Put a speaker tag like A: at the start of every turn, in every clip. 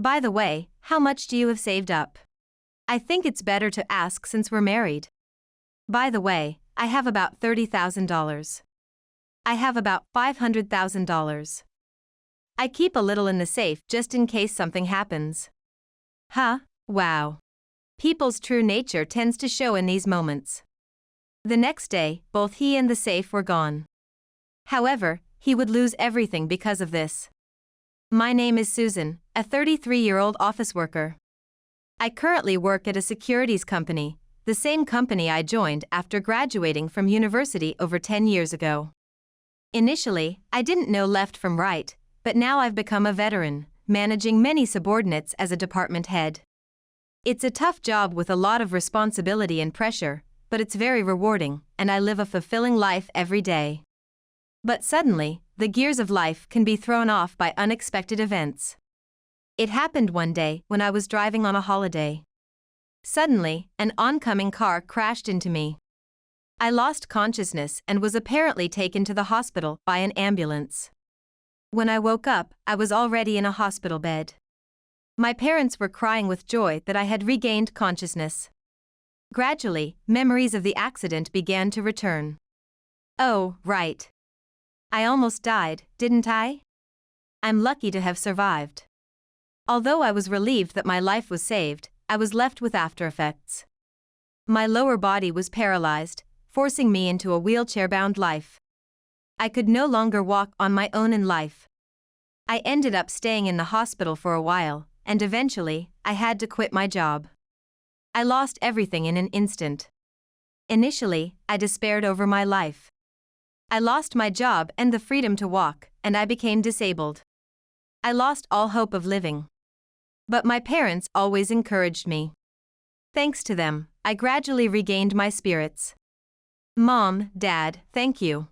A: By the way, how much do you have saved up? I think it's better to ask since we're married. By the way, I have about $30,000. I have about $500,000. I keep a little in the safe just in case something happens. Huh? Wow. People's true nature tends to show in these moments. The next day, both he and the safe were gone. However, he would lose everything because of this. My name is Susan, a 33-year-old office worker. I currently work at a securities company, the same company I joined after graduating from university over 10 years ago. Initially, I didn't know left from right, but now I've become a veteran, managing many subordinates as a department head. It's a tough job with a lot of responsibility and pressure, but it's very rewarding, and I live a fulfilling life every day. But suddenly, the gears of life can be thrown off by unexpected events. It happened one day when I was driving on a holiday. Suddenly, an oncoming car crashed into me. I lost consciousness and was apparently taken to the hospital by an ambulance. When I woke up, I was already in a hospital bed. My parents were crying with joy that I had regained consciousness. Gradually, memories of the accident began to return. Oh, right. I almost died, didn't I? I'm lucky to have survived. Although I was relieved that my life was saved, I was left with aftereffects. My lower body was paralyzed, forcing me into a wheelchair-bound life. I could no longer walk on my own in life. I ended up staying in the hospital for a while, and eventually, I had to quit my job. I lost everything in an instant. Initially, I despaired over my life. I lost my job and the freedom to walk, and I became disabled. I lost all hope of living. But my parents always encouraged me. Thanks to them, I gradually regained my spirits. Mom, Dad, thank you.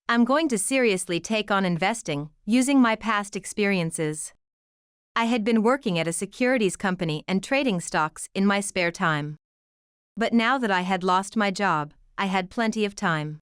A: I'm going to seriously take on investing, using my past experiences. I had been working at a securities company and trading stocks in my spare time. But now that I had lost my job, I had plenty of time.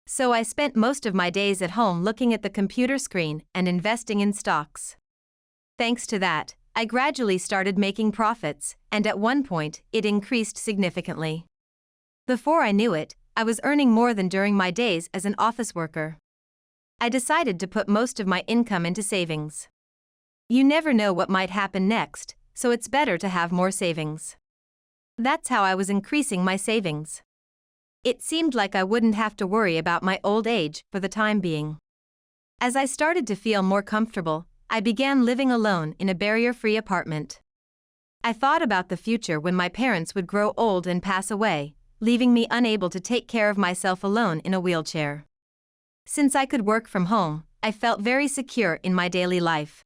A: So I spent most of my days at home looking at the computer screen and investing in stocks. Thanks to that, I gradually started making profits, and at one point, it increased significantly. Before I knew it, I was earning more than during my days as an office worker. I decided to put most of my income into savings. You never know what might happen next, so it's better to have more savings. That's how I was increasing my savings. It seemed like I wouldn't have to worry about my old age for the time being. As I started to feel more comfortable, I began living alone in a barrier-free apartment. I thought about the future when my parents would grow old and pass away, leaving me unable to take care of myself alone in a wheelchair. Since I could work from home, I felt very secure in my daily life.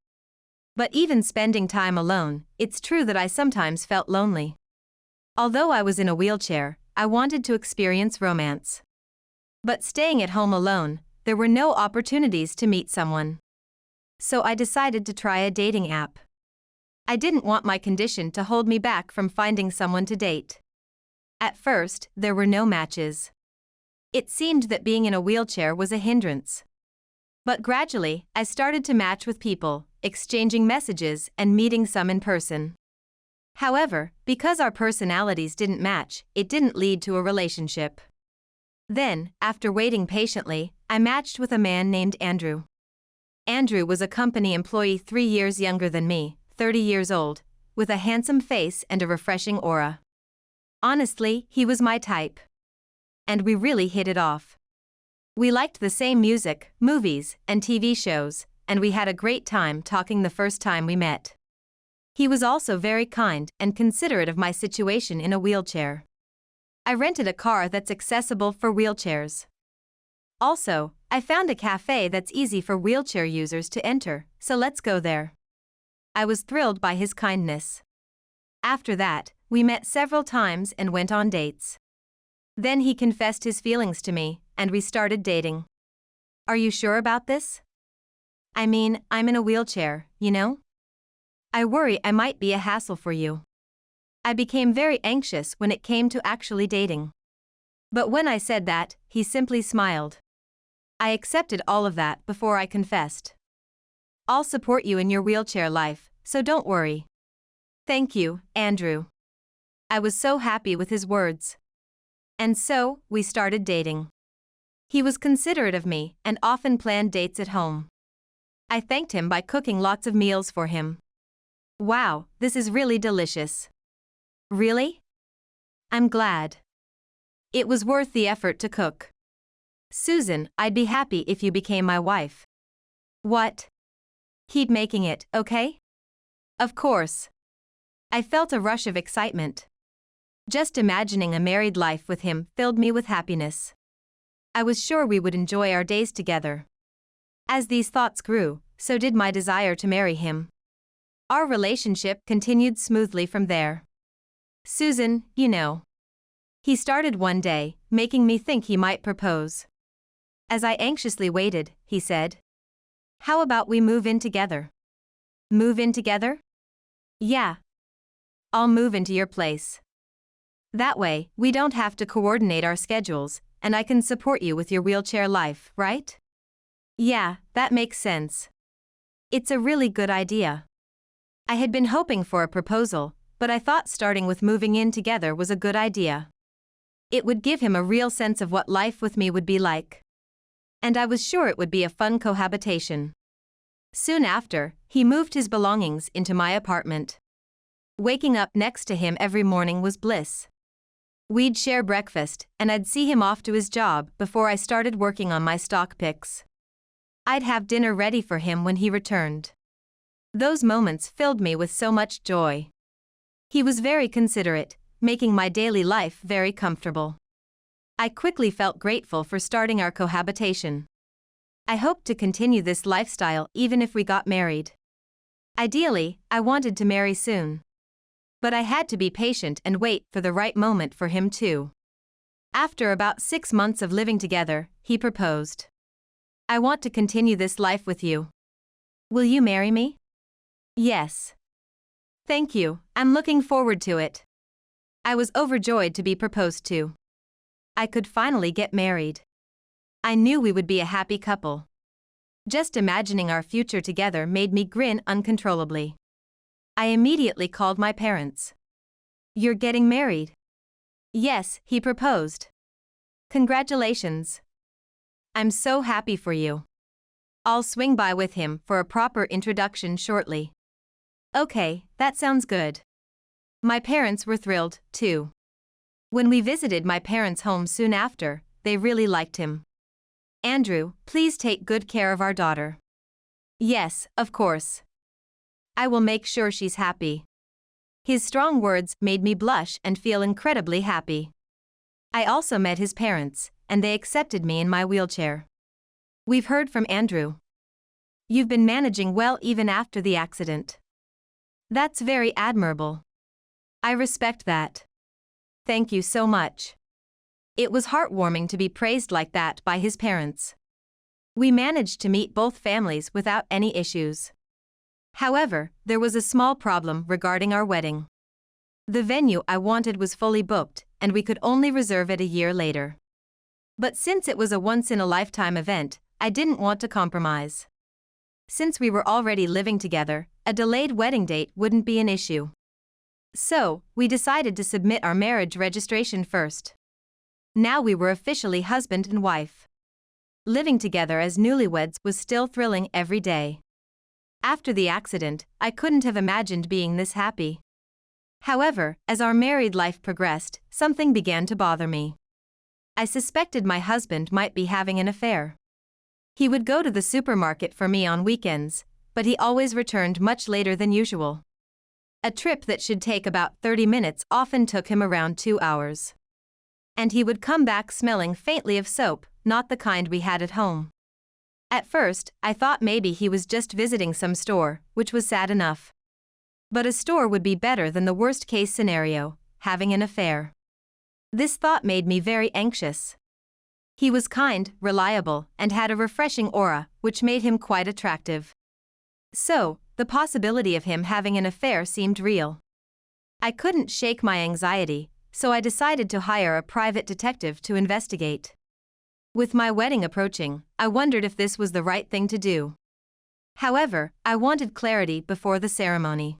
A: But even spending time alone, it's true that I sometimes felt lonely. Although I was in a wheelchair, I wanted to experience romance. But staying at home alone, there were no opportunities to meet someone. So I decided to try a dating app. I didn't want my condition to hold me back from finding someone to date. At first, there were no matches. It seemed that being in a wheelchair was a hindrance. But gradually, I started to match with people, exchanging messages and meeting some in person. However, because our personalities didn't match, it didn't lead to a relationship. Then, after waiting patiently, I matched with a man named Andrew. Andrew was a company employee 3 years younger than me, 30 years old, with a handsome face and a refreshing aura. Honestly, he was my type. And we really hit it off. We liked the same music, movies, and TV shows, and we had a great time talking the first time we met. He was also very kind and considerate of my situation in a wheelchair. I rented a car that's accessible for wheelchairs. Also, I found a cafe that's easy for wheelchair users to enter, so let's go there. I was thrilled by his kindness. After that, we met several times and went on dates. Then he confessed his feelings to me, and we started dating. Are you sure about this? I mean, I'm in a wheelchair, you know? I worry I might be a hassle for you. I became very anxious when it came to actually dating. But when I said that, he simply smiled. I accepted all of that before I confessed. I'll support you in your wheelchair life, so don't worry. Thank you, Andrew. I was so happy with his words. And so, we started dating. He was considerate of me and often planned dates at home. I thanked him by cooking lots of meals for him. Wow, this is really delicious. Really? I'm glad. It was worth the effort to cook. Susan, I'd be happy if you became my wife. What? Keep making it, okay? Of course. I felt a rush of excitement. Just imagining a married life with him filled me with happiness. I was sure we would enjoy our days together. As these thoughts grew, so did my desire to marry him. Our relationship continued smoothly from there. Susan, you know. He started one day, making me think he might propose. As I anxiously waited, he said, "How about we move in together?" Move in together? Yeah. I'll move into your place. That way, we don't have to coordinate our schedules, and I can support you with your wheelchair life, right? Yeah, that makes sense. It's a really good idea. I had been hoping for a proposal, but I thought starting with moving in together was a good idea. It would give him a real sense of what life with me would be like. And I was sure it would be a fun cohabitation. Soon after, he moved his belongings into my apartment. Waking up next to him every morning was bliss. We'd share breakfast, and I'd see him off to his job before I started working on my stock picks. I'd have dinner ready for him when he returned. Those moments filled me with so much joy. He was very considerate, making my daily life very comfortable. I quickly felt grateful for starting our cohabitation. I hoped to continue this lifestyle even if we got married. Ideally, I wanted to marry soon. But I had to be patient and wait for the right moment for him too. After about 6 months of living together, he proposed. "I want to continue this life with you. Will you marry me?" Yes. Thank you, I'm looking forward to it. I was overjoyed to be proposed to. I could finally get married. I knew we would be a happy couple. Just imagining our future together made me grin uncontrollably. I immediately called my parents. "You're getting married?" "Yes," he proposed. "Congratulations. I'm so happy for you. I'll swing by with him for a proper introduction shortly." "Okay, that sounds good." My parents were thrilled, too. When we visited my parents' home soon after, they really liked him. "Andrew, please take good care of our daughter." "Yes, of course. I will make sure she's happy." His strong words made me blush and feel incredibly happy. I also met his parents, and they accepted me in my wheelchair. "We've heard from Andrew. You've been managing well even after the accident. That's very admirable. I respect that. Thank you so much." It was heartwarming to be praised like that by his parents. We managed to meet both families without any issues. However, there was a small problem regarding our wedding. The venue I wanted was fully booked, and we could only reserve it a year later. But since it was a once-in-a-lifetime event, I didn't want to compromise. Since we were already living together, a delayed wedding date wouldn't be an issue. So, we decided to submit our marriage registration first. Now we were officially husband and wife. Living together as newlyweds was still thrilling every day. After the accident, I couldn't have imagined being this happy. However, as our married life progressed, something began to bother me. I suspected my husband might be having an affair. He would go to the supermarket for me on weekends, but he always returned much later than usual. A trip that should take about 30 minutes often took him around 2 hours. And he would come back smelling faintly of soap, not the kind we had at home. At first, I thought maybe he was just visiting some store, which was sad enough. But a store would be better than the worst-case scenario, having an affair. This thought made me very anxious. He was kind, reliable, and had a refreshing aura, which made him quite attractive. So, the possibility of him having an affair seemed real. I couldn't shake my anxiety, so I decided to hire a private detective to investigate. With my wedding approaching, I wondered if this was the right thing to do. However, I wanted clarity before the ceremony.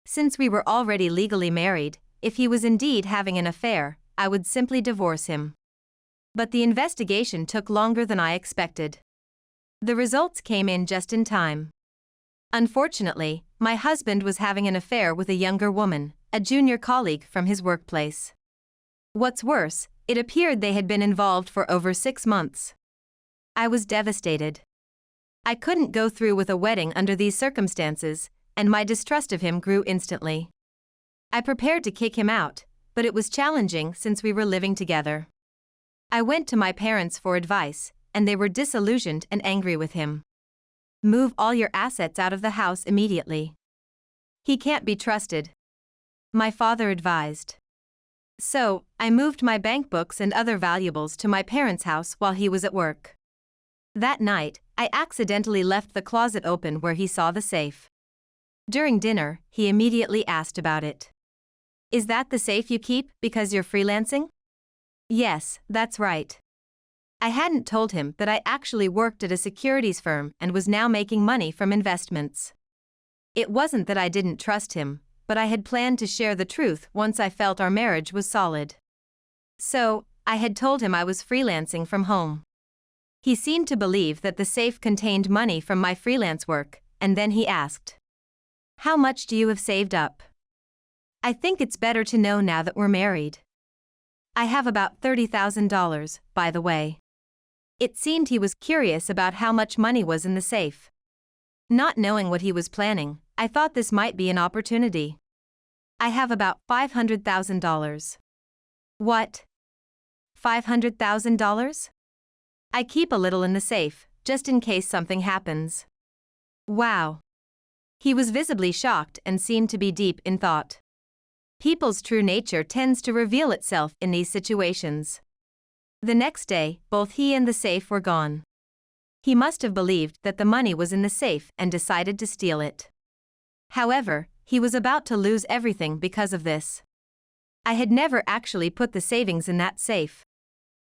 A: Since we were already legally married, if he was indeed having an affair, I would simply divorce him. But the investigation took longer than I expected. The results came in just in time. Unfortunately, my husband was having an affair with a younger woman, a junior colleague from his workplace. What's worse, it appeared they had been involved for over 6 months. I was devastated. I couldn't go through with a wedding under these circumstances, and my distrust of him grew instantly. I prepared to kick him out, but it was challenging since we were living together. I went to my parents for advice, and they were disillusioned and angry with him. Move all your assets out of the house immediately. He can't be trusted, my father advised. So, I moved my bank books and other valuables to my parents' house while he was at work. That night, I accidentally left the closet open where he saw the safe. During dinner, he immediately asked about it. Is that the safe you keep because you're freelancing? Yes, that's right. I hadn't told him that I actually worked at a securities firm and was now making money from investments. It wasn't that I didn't trust him, but I had planned to share the truth once I felt our marriage was solid. So, I had told him I was freelancing from home. He seemed to believe that the safe contained money from my freelance work, and then he asked, "How much do you have saved up?" I think it's better to know now that we're married. I have about $30,000, by the way. It seemed he was curious about how much money was in the safe. Not knowing what he was planning, I thought this might be an opportunity. I have about $500,000. What? $500,000? I keep a little in the safe, just in case something happens. Wow. He was visibly shocked and seemed to be deep in thought. People's true nature tends to reveal itself in these situations. The next day, both he and the safe were gone. He must have believed that the money was in the safe and decided to steal it. However, he was about to lose everything because of this. I had never actually put the savings in that safe.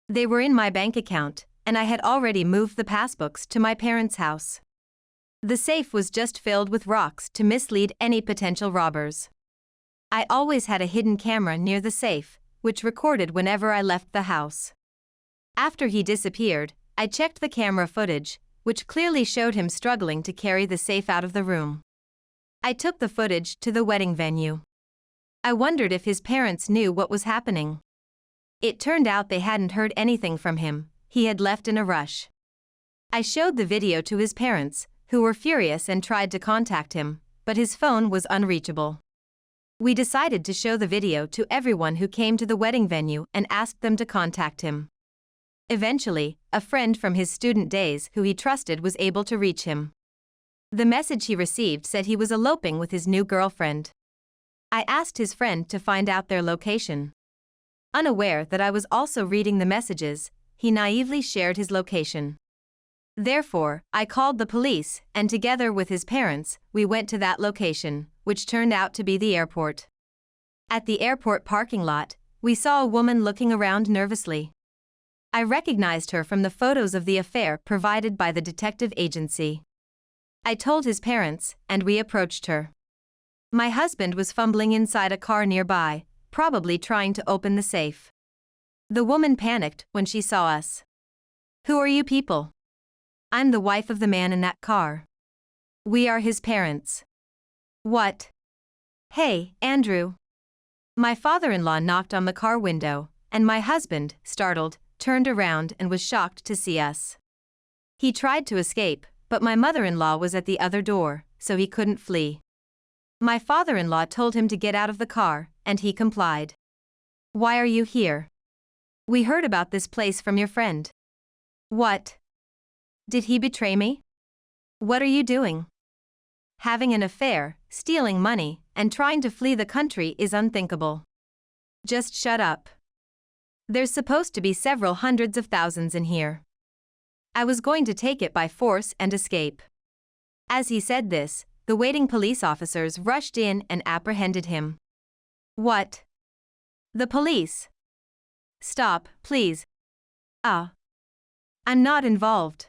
A: They were in my bank account, and I had already moved the passbooks to my parents' house. The safe was just filled with rocks to mislead any potential robbers. I always had a hidden camera near the safe, which recorded whenever I left the house. After he disappeared, I checked the camera footage, which clearly showed him struggling to carry the safe out of the room. I took the footage to the wedding venue. I wondered if his parents knew what was happening. It turned out they hadn't heard anything from him. He had left in a rush. I showed the video to his parents, who were furious and tried to contact him, but his phone was unreachable. We decided to show the video to everyone who came to the wedding venue and asked them to contact him. Eventually, a friend from his student days who he trusted was able to reach him. The message he received said he was eloping with his new girlfriend. I asked his friend to find out their location. Unaware that I was also reading the messages, he naively shared his location. Therefore, I called the police, and together with his parents, we went to that location, which turned out to be the airport. At the airport parking lot, we saw a woman looking around nervously. I recognized her from the photos of the affair provided by the detective agency. I told his parents, and we approached her. My husband was fumbling inside a car nearby, probably trying to open the safe. The woman panicked when she saw us. "Who are you people?" "I'm the wife of the man in that car." "We are his parents." "What?" "Hey, Andrew." My father-in-law knocked on the car window, and my husband, startled, turned around and was shocked to see us. He tried to escape, but my mother-in-law was at the other door, so he couldn't flee. My father-in-law told him to get out of the car, and he complied. "Why are you here?" "We heard about this place from your friend." "What? Did he betray me?" "What are you doing?" Having an affair, stealing money, and trying to flee the country is unthinkable. Just shut up. There's supposed to be several hundreds of thousands in here. I was going to take it by force and escape. As he said this, the waiting police officers rushed in and apprehended him. "What?" "The police." "Stop, please." "I'm not involved."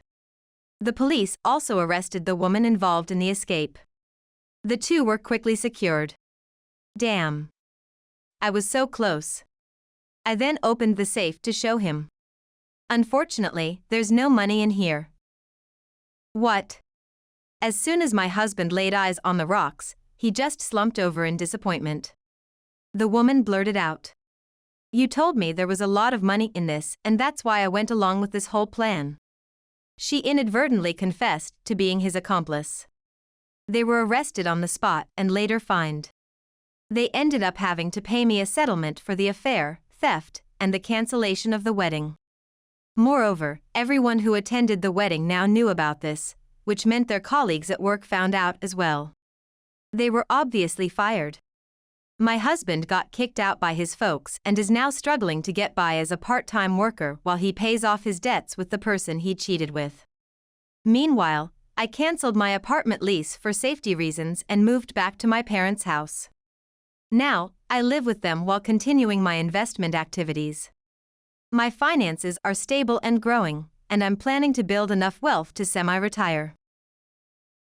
A: The police also arrested the woman involved in the escape. The two were quickly secured. Damn. I was so close. I then opened the safe to show him. Unfortunately, there's no money in here. What? As soon as my husband laid eyes on the rocks, he just slumped over in disappointment. The woman blurted out. You told me there was a lot of money in this, and that's why I went along with this whole plan. She inadvertently confessed to being his accomplice. They were arrested on the spot and later fined. They ended up having to pay me a settlement for the affair, theft, and the cancellation of the wedding. Moreover, everyone who attended the wedding now knew about this, which meant their colleagues at work found out as well. They were obviously fired. My husband got kicked out by his folks and is now struggling to get by as a part-time worker while he pays off his debts with the person he cheated with. Meanwhile, I canceled my apartment lease for safety reasons and moved back to my parents' house. Now, I live with them while continuing my investment activities. My finances are stable and growing, and I'm planning to build enough wealth to semi-retire.